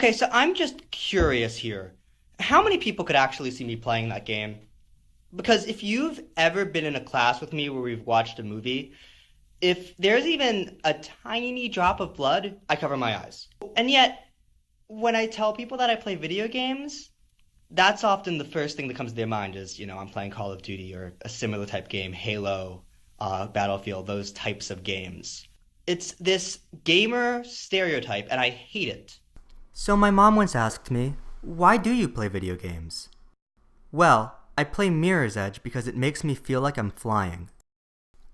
Okay, so I'm just curious here. How many people could actually see me playing that game? Because if you've ever been in a class with me where we've watched a movie, if there's even a tiny drop of blood, I cover my eyes. And yet, when I tell people that I play video games, that's often the first thing that comes to their mind is, I'm playing Call of Duty or a similar type game, Halo, Battlefield, those types of games. It's this gamer stereotype, and I hate it. So my mom once asked me, why do you play video games? Well, I play Mirror's Edge because it makes me feel like I'm flying.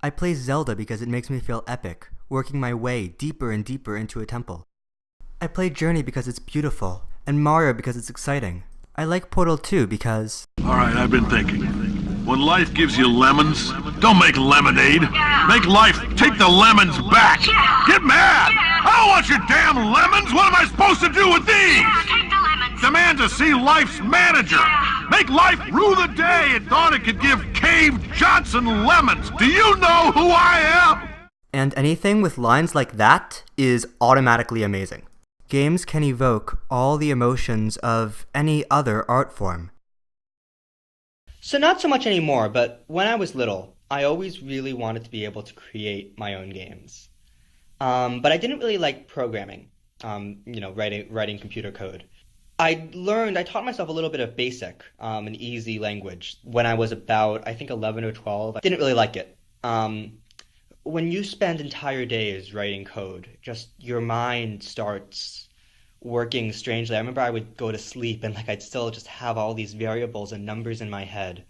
I play Zelda because it makes me feel epic, working my way deeper and deeper into a temple. I play Journey because it's beautiful, and Mario because it's exciting. I like Portal 2 because... Alright, I've been thinking. When life gives you lemons, don't make lemonade. Make life take the lemons back. Get mad! I don't want your damn lemons! What am I supposed to do with these? Take the lemons. Demand to see life's manager. Make life rue the day it thought it could give Cave Johnson lemons. Do you know who I am? And anything with lines like that is automatically amazing. Games can evoke all the emotions of any other art form. So not so much anymore, but when I was little, I always really wanted to be able to create my own games. But I didn't really like programming, writing computer code. I taught myself a little bit of BASIC, an easy language, when I was about, I think, 11 or 12. I didn't really like it. When you spend entire days writing code, just your mind starts working strangely. I remember I would go to sleep and I'd still just have all these variables and numbers in my head.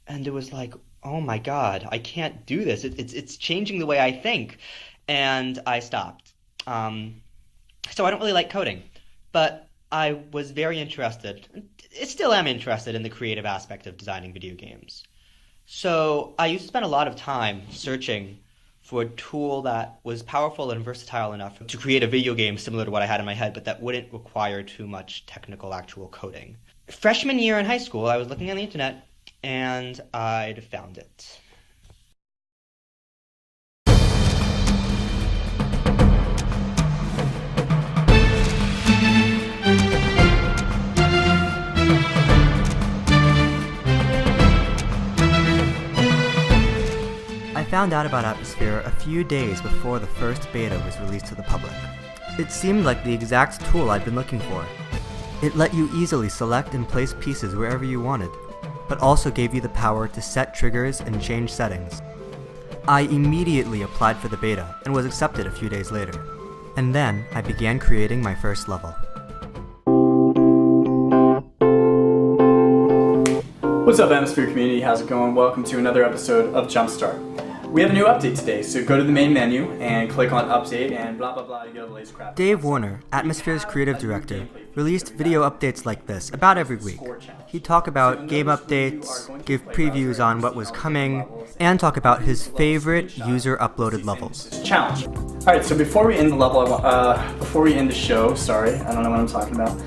And it was like, oh my God, I can't do this. It's changing the way I think. And I stopped. So I don't really like coding. But I was very interested, still am interested in the creative aspect of designing video games. So I used to spend a lot of time searching for a tool that was powerful and versatile enough to create a video game similar to what I had in my head, but that wouldn't require too much technical actual coding. Freshman year in high school, I was looking on the internet, and I'd found it. I found out about Atmosphere a few days before the first beta was released to the public. It seemed like the exact tool I'd been looking for. It let you easily select and place pieces wherever you wanted, but also gave you the power to set triggers and change settings. I immediately applied for the beta and was accepted a few days later. And then I began creating my first level. What's up, Atmosphere community? How's it going? Welcome to another episode of Jumpstart. We have a new update today, so go to the main menu and click on Update and blah blah blah to get all the latest crap. Dave Warner, Atmosphere's creative director, released video updates like this about every week. He'd talk about game updates, give previews on what was coming, and talk about his favorite user-uploaded levels. Challenge. Alright, so before we end the show, sorry, I don't know what I'm talking about.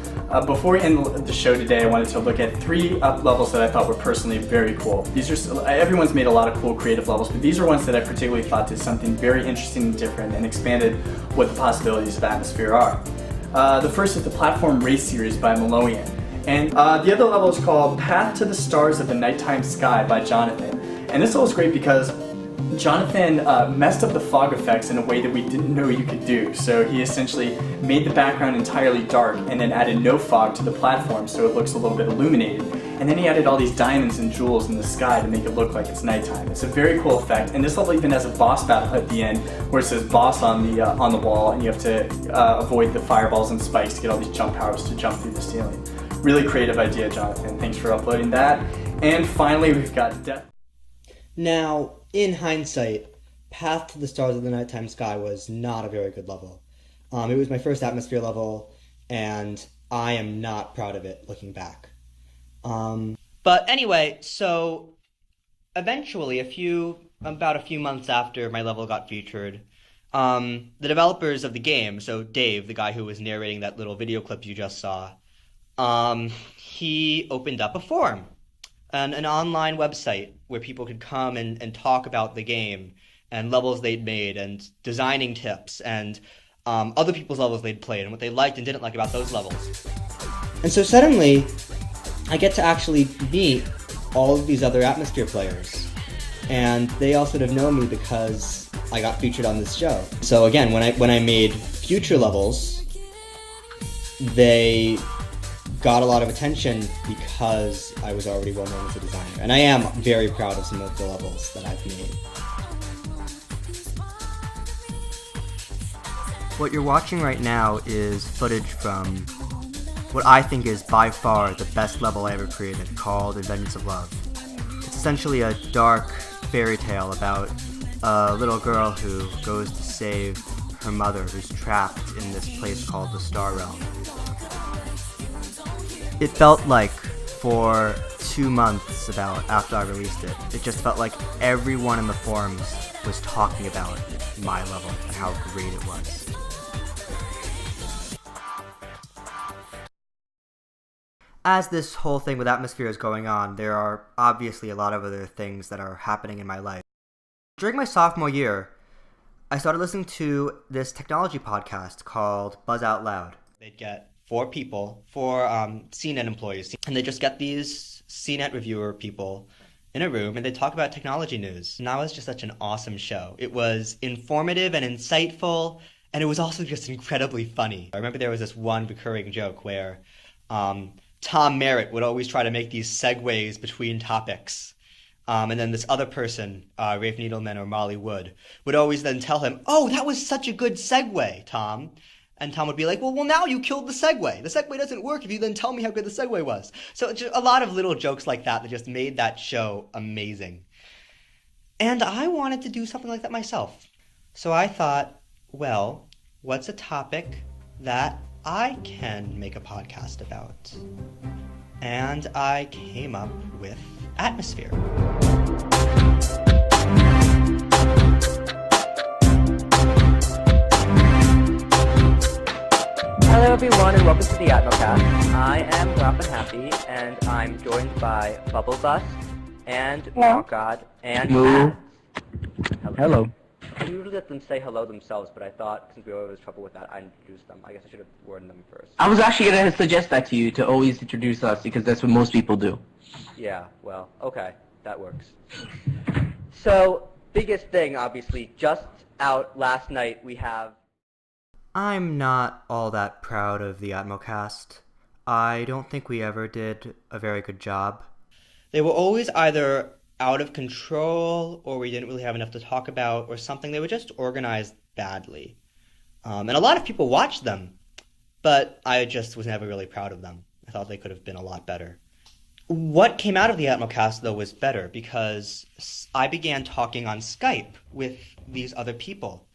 Before we end the show today, I wanted to look at 3 up levels that I thought were personally very cool. These are everyone's made a lot of cool creative levels, but these are ones that I particularly thought did something very interesting and different and expanded what the possibilities of Atmosphere are. The first is the Platform Race Series by Meloian. And the other level is called Path to the Stars of the Nighttime Sky by Jonathan. And this level is great because Jonathan messed up the fog effects in a way that we didn't know you could do. So he essentially made the background entirely dark and then added no fog to the platform so it looks a little bit illuminated. And then he added all these diamonds and jewels in the sky to make it look like it's nighttime. It's a very cool effect, and this level even has a boss battle at the end where it says boss on the wall, and you have to avoid the fireballs and spikes to get all these jump powers to jump through the ceiling. Really creative idea, Jonathan. Thanks for uploading that. And finally, we've got Death. Now, in hindsight, Path to the Stars of the Nighttime Sky was not a very good level. It was my first Atmosphere level, and I am not proud of it looking back. But anyway, so eventually, about a few months after my level got featured, the developers of the game, so Dave, the guy who was narrating that little video clip you just saw, he opened up a forum, an online website where people could come and talk about the game and levels they'd made and designing tips. And other people's levels they'd played and what they liked and didn't like about those levels. And so suddenly, I get to actually meet all of these other Atmosphere players. And they all sort of know me because I got featured on this show. So again, when I made future levels, they got a lot of attention because I was already well known as a designer. And I am very proud of some of the levels that I've made. What you're watching right now is footage from what I think is by far the best level I ever created, called Vengeance of Love. It's essentially a dark fairy tale about a little girl who goes to save her mother, who's trapped in this place called the Star Realm. It felt like for 2 months about after I released it, it just felt like everyone in the forums was talking about my level and how great it was. As this whole thing with Atmosphere is going on, there are obviously a lot of other things that are happening in my life. During my sophomore year, I started listening to this technology podcast called Buzz Out Loud. They'd get 4 people, 4 CNET employees, and they just get these CNET reviewer people in a room and they talk about technology news. And that was just such an awesome show. It was informative and insightful, and it was also just incredibly funny. I remember there was this one recurring joke where Tom Merritt would always try to make these segues between topics. And then this other person, Rafe Needleman or Molly Wood, would always then tell him, "Oh, that was such a good segue, Tom." And Tom would be like, well, now you killed the segue. The segue doesn't work if you then tell me how good the segue was. So just a lot of little jokes like that just made that show amazing. And I wanted to do something like that myself. So I thought, well, what's a topic that I can make a podcast about? And I came up with Atmosphere. Hello everyone and welcome to the Atmocast. I am Rob and Happy and I'm joined by Bubble Bus and Rock God and Matt. Hello. I usually let them say hello themselves, but I thought since we always have trouble with that, I'd introduce them. I guess I should have warned them first. I was actually going to suggest that to you, to always introduce us, because that's what most people do. Yeah, well, okay, that works. So, biggest thing, obviously, just out last night we have... I'm not all that proud of the Atmocast. I don't think we ever did a very good job. They were always either out of control, or we didn't really have enough to talk about, or something. They were just organized badly. And a lot of people watched them, but I just was never really proud of them. I thought they could have been a lot better. What came out of the Atmocast, though, was better, because I began talking on Skype with these other people.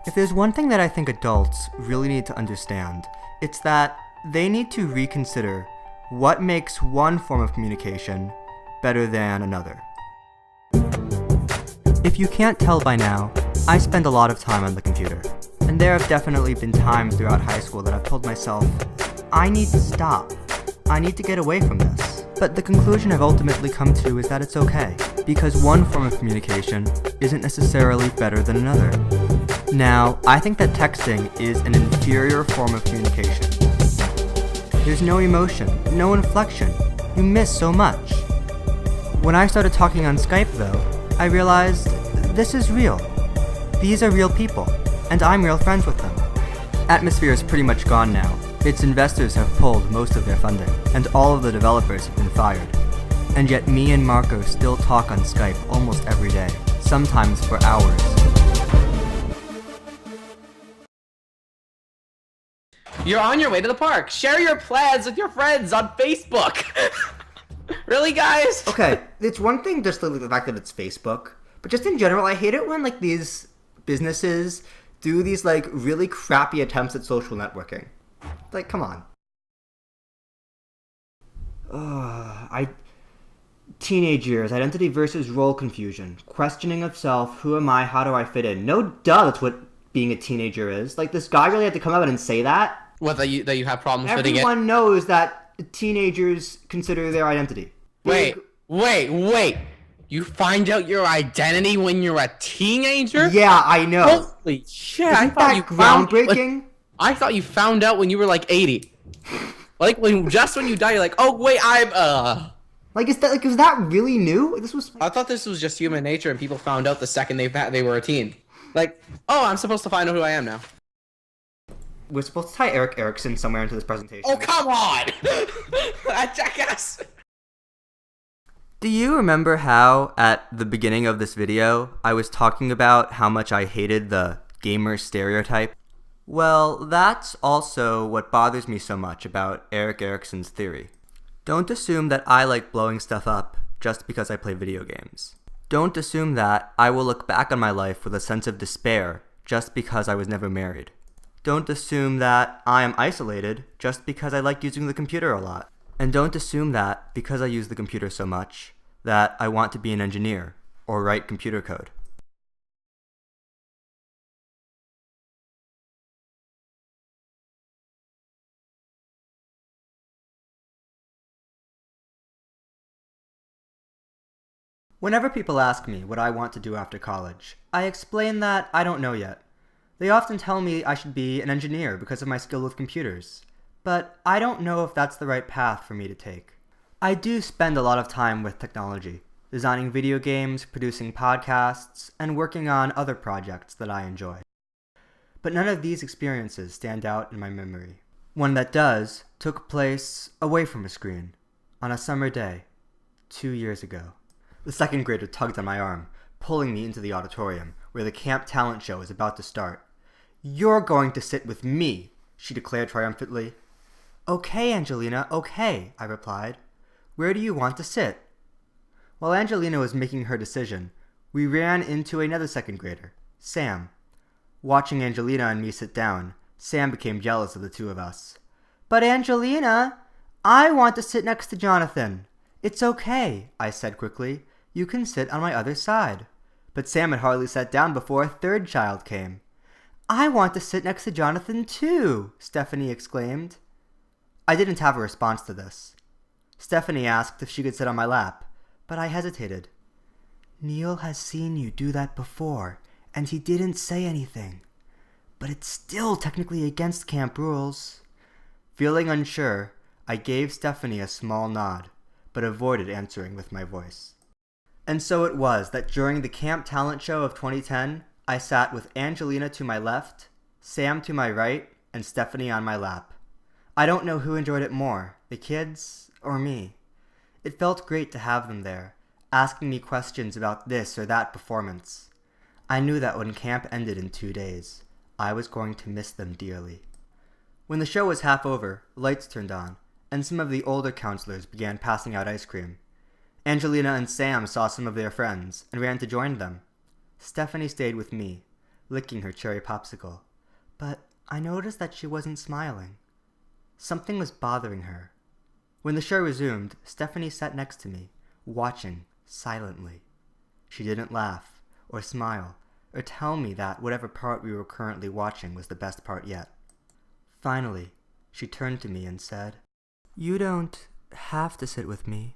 If there's one thing that I think adults really need to understand, it's that they need to reconsider what makes one form of communication better than another. If you can't tell by now, I spend a lot of time on the computer, and there have definitely been times throughout high school that I've told myself, I need to stop. I need to get away from this. But the conclusion I've ultimately come to is that it's okay, because one form of communication isn't necessarily better than another. Now, I think that texting is an inferior form of communication. There's no emotion, no inflection. You miss so much. When I started talking on Skype, though, I realized this is real. These are real people, and I'm real friends with them. Atmosphere is pretty much gone now. Its investors have pulled most of their funding, and all of the developers have been fired. And yet me and Marco still talk on Skype almost every day, sometimes for hours. You're on your way to the park. Share your plans with your friends on Facebook. Really, guys? Okay, it's one thing just the fact that it's Facebook, but just in general, I hate it when like these businesses do these like really crappy attempts at social networking. Like, come on. Teenage years, identity versus role confusion, questioning of self, who am I, how do I fit in? No duh, that's what being a teenager is. Like, this guy really had to come out and say that? What, that you have problems fitting in? Everyone knows that teenagers consider their identity. Wait. You find out your identity when you're a teenager? Yeah, I know. Holy shit! Isn't that groundbreaking? I thought you found out when you were like 80. Like just when you die, you're like, oh wait, Like, is that really new? This was. I thought this was just human nature, and people found out the second they were a teen. Like, oh, I'm supposed to find out who I am now. We're supposed to tie Eric Erickson somewhere into this presentation. Oh come on! That jackass. Do you remember how, at the beginning of this video, I was talking about how much I hated the gamer stereotype? Well, that's also what bothers me so much about Eric Erickson's theory. Don't assume that I like blowing stuff up just because I play video games. Don't assume that I will look back on my life with a sense of despair just because I was never married. Don't assume that I am isolated just because I like using the computer a lot. And don't assume that, because I use the computer so much, that I want to be an engineer or write computer code. Whenever people ask me what I want to do after college, I explain that I don't know yet. They often tell me I should be an engineer because of my skill with computers, but I don't know if that's the right path for me to take. I do spend a lot of time with technology, designing video games, producing podcasts, and working on other projects that I enjoy. But none of these experiences stand out in my memory. One that does took place away from a screen, on a summer day, 2 years ago. The second grader tugged on my arm, pulling me into the auditorium, where the camp talent show was about to start. "You're going to sit with me," she declared triumphantly. "Okay, Angelina, okay," I replied. "Where do you want to sit?" While Angelina was making her decision, we ran into another second grader, Sam. Watching Angelina and me sit down, Sam became jealous of the two of us. "But Angelina, I want to sit next to Jonathan." "It's okay," I said quickly. "You can sit on my other side." But Sam had hardly sat down before a third child came. "I want to sit next to Jonathan too," Stephanie exclaimed. I didn't have a response to this. Stephanie asked if she could sit on my lap, but I hesitated. "Neil has seen you do that before, and he didn't say anything. But it's still technically against camp rules." Feeling unsure, I gave Stephanie a small nod, but avoided answering with my voice. And so it was that during the camp talent show of 2010, I sat with Angelina to my left, Sam to my right, and Stephanie on my lap. I don't know who enjoyed it more, the kids or me. It felt great to have them there, asking me questions about this or that performance. I knew that when camp ended in 2 days, I was going to miss them dearly. When the show was half over, lights turned on, and some of the older counselors began passing out ice cream. Angelina and Sam saw some of their friends and ran to join them. Stephanie stayed with me, licking her cherry popsicle, but I noticed that she wasn't smiling. Something was bothering her. When the show resumed, Stephanie sat next to me, watching silently. She didn't laugh, or smile, or tell me that whatever part we were currently watching was the best part yet. Finally, she turned to me and said, "You don't have to sit with me,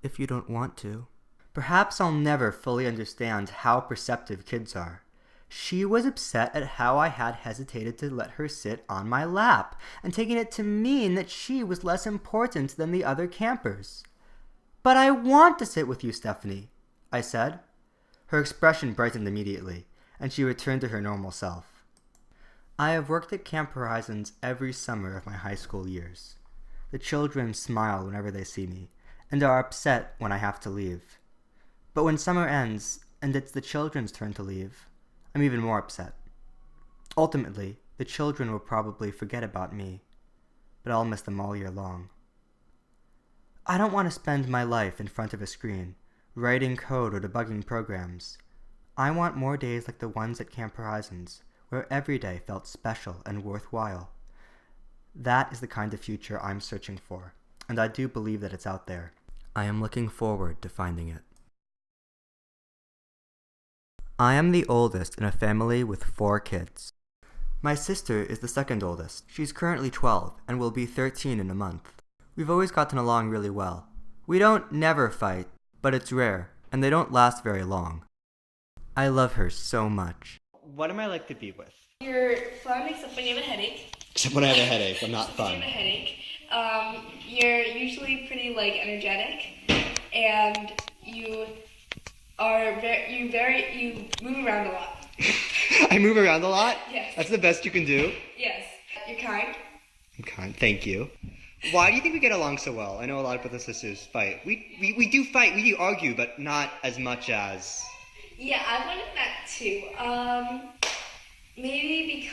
if you don't want to." Perhaps I'll never fully understand how perceptive kids are. She was upset at how I had hesitated to let her sit on my lap, and taking it to mean that she was less important than the other campers. "But I want to sit with you, Stephanie," I said. Her expression brightened immediately, and she returned to her normal self. I have worked at Camp Horizons every summer of my high school years. The children smile whenever they see me, and are upset when I have to leave. But when summer ends, and it's the children's turn to leave, I'm even more upset. Ultimately, the children will probably forget about me, but I'll miss them all year long. I don't want to spend my life in front of a screen, writing code or debugging programs. I want more days like the ones at Camp Horizons, where every day felt special and worthwhile. That is the kind of future I'm searching for, and I do believe that it's out there. I am looking forward to finding it. I am the oldest in a family with 4 kids. My sister is the second oldest. She's currently 12 and will be 13 in a month. We've always gotten along really well. We don't never fight, but it's rare, and they don't last very long. I love her so much. What am I like to be with? You're fun except when you have a headache. Except when I have a headache, I'm not If you fun. have a headache. You're usually pretty energetic, and you move around a lot. I move around a lot? Yes. That's the best you can do? Yes. You're kind. I'm kind, thank you. Why do you think we get along so well? I know a lot of brothers and sisters fight. We do fight, we do argue, but not as much as... Yeah, I wanted that too. Maybe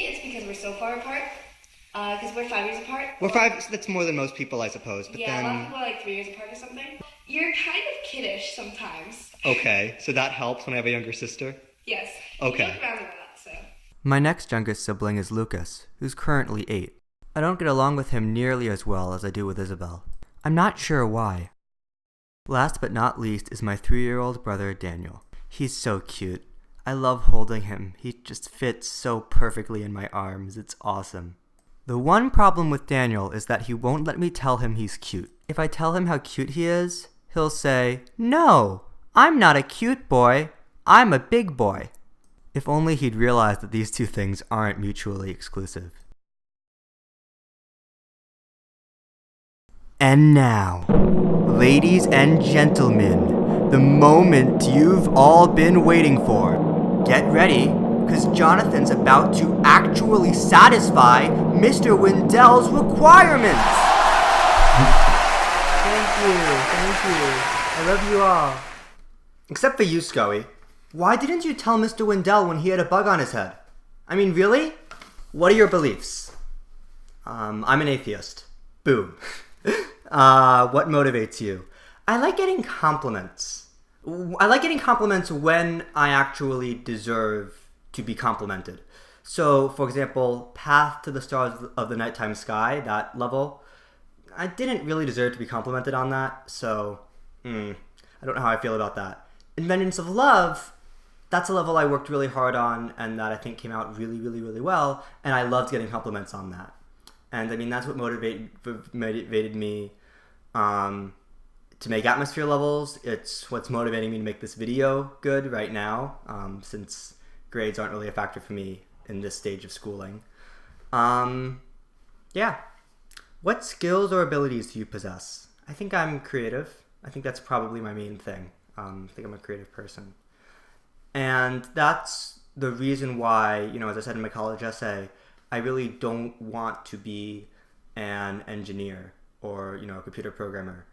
it's because we're so far apart. Because we're 5 years apart. We're 5, that's more than most people, I suppose, but Yeah, a lot of then... people are 3 years apart or something. You're kind of kiddish sometimes. Okay, so that helps when I have a younger sister? Yes. Okay. You look around a lot, so. My next youngest sibling is Lucas, who's currently 8. I don't get along with him nearly as well as I do with Isabel. I'm not sure why. Last but not least is my 3-year-old brother Daniel. He's so cute. I love holding him. He just fits so perfectly in my arms. It's awesome. The one problem with Daniel is that he won't let me tell him he's cute. If I tell him how cute he is, he'll say, "No, I'm not a cute boy. I'm a big boy." If only he'd realized that these two things aren't mutually exclusive. And now, ladies and gentlemen, the moment you've all been waiting for. Get ready, because Jonathan's about to actually satisfy Mr. Wendell's requirements! Thank you. I love you all. Except for you, Scully. Why didn't you tell Mr. Wendell when he had a bug on his head? I mean, really? What are your beliefs? I'm an atheist. Boom. What motivates you? I like getting compliments. I like getting compliments when I actually deserve to be complimented. So, for example, Path to the Stars of the Nighttime Sky, that level, I didn't really deserve to be complimented on that, so, I don't know how I feel about that. In Vengeance of Love, that's a level I worked really hard on and that I think came out really, really, really well, and I loved getting compliments on that. And I mean, that's what motivated me to make atmosphere levels. It's what's motivating me to make this video good right now, since grades aren't really a factor for me in this stage of schooling. Yeah. What skills or abilities do you possess? I think I'm creative. I think that's probably my main thing. I think I'm a creative person. And that's the reason why, as I said in my college essay, I really don't want to be an engineer or, a computer programmer.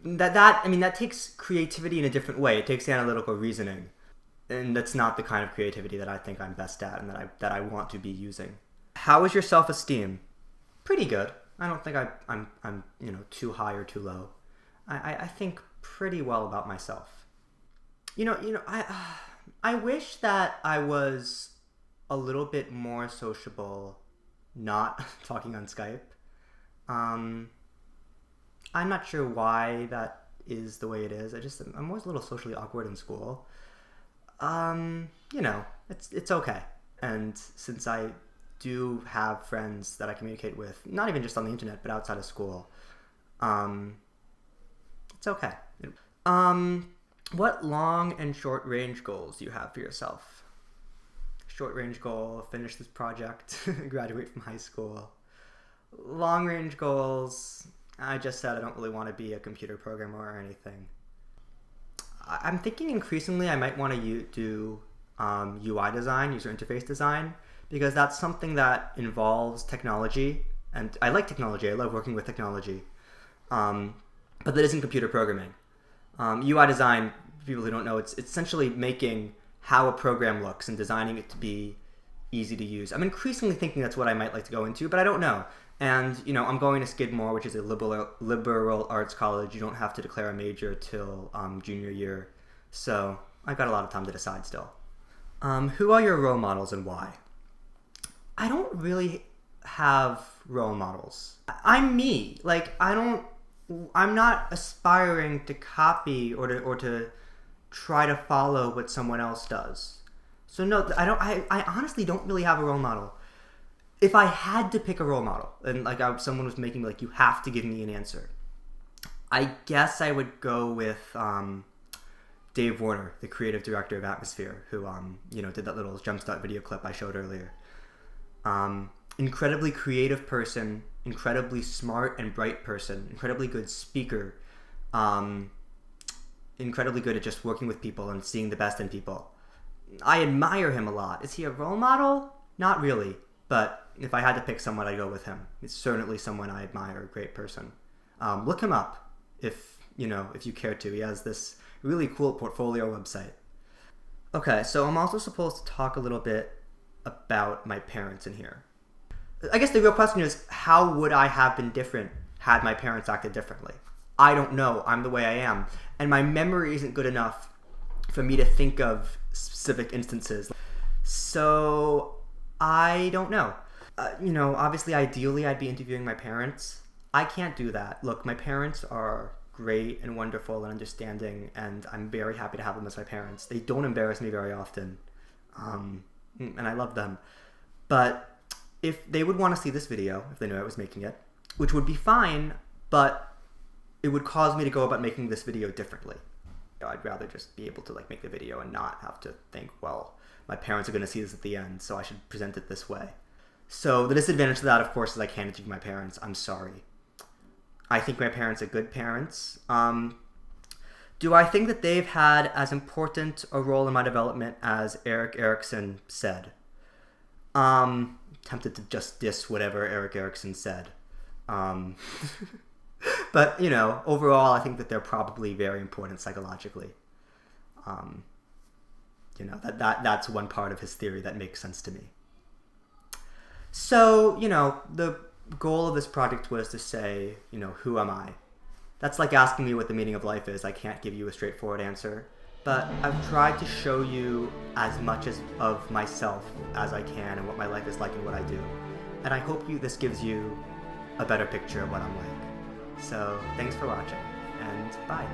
That takes creativity in a different way. It takes analytical reasoning. And that's not the kind of creativity that I think I'm best at and that I want to be using. How is your self-esteem? Pretty good. I don't think I'm too high or too low. I think pretty well about myself. I wish that I was a little bit more sociable, not talking on Skype. I'm not sure why that is the way it is. I'm always a little socially awkward in school. It's okay. And since I do have friends that I communicate with, not even just on the internet, but outside of school, it's okay. What long and short range goals do you have for yourself? Short range goal, finish this project, graduate from high school. Long range goals, I just said I don't really want to be a computer programmer or anything. I'm thinking increasingly I might want to do UI design, user interface design, because that's something that involves technology, and I like technology, I love working with technology, but that isn't computer programming. UI design, for people who don't know, it's essentially making how a program looks and designing it to be easy to use. I'm increasingly thinking that's what I might like to go into, but I don't know. And, I'm going to Skidmore, which is a liberal arts college. You don't have to declare a major till junior year. So I've got a lot of time to decide still. Who are your role models and why? I don't really have role models. I'm me. I'm not aspiring to copy or to try to follow what someone else does. So no, I honestly don't really have a role model. If I had to pick a role model, and someone was making me you have to give me an answer, I guess I would go with Dave Warner, the creative director of Atmosphere, who did that little jumpstart video clip I showed earlier. Incredibly creative person, incredibly smart and bright person, incredibly good speaker, incredibly good at just working with people and seeing the best in people. I admire him a lot. Is he a role model? Not really, but if I had to pick someone, I'd go with him. He's certainly someone I admire, a great person. Look him up if you care to. He has this really cool portfolio website. Okay, so I'm also supposed to talk a little bit about my parents in here. I guess the real question is, how would I have been different had my parents acted differently? I don't know. I'm the way I am. And my memory isn't good enough for me to think of specific instances. So I don't know. Obviously, ideally, I'd be interviewing my parents. I can't do that. Look, my parents are great and wonderful and understanding, and I'm very happy to have them as my parents. They don't embarrass me very often, and I love them. But if they would want to see this video, if they knew I was making it, which would be fine, but it would cause me to go about making this video differently. I'd rather just be able to make the video and not have to think, well, my parents are going to see this at the end, so I should present it this way. So the disadvantage to that, of course, is I can't interview my parents. I'm sorry. I think my parents are good parents. Do I think that they've had as important a role in my development as Eric Erickson said? Tempted to just diss whatever Eric Erickson said. But, overall, I think that they're probably very important psychologically. That's one part of his theory that makes sense to me. So, the goal of this project was to say, who am I? That's like asking me what the meaning of life is. I can't give you a straightforward answer. But I've tried to show you as much of myself as I can and what my life is like and what I do. And I hope this gives you a better picture of what I'm like. So, thanks for watching, and bye.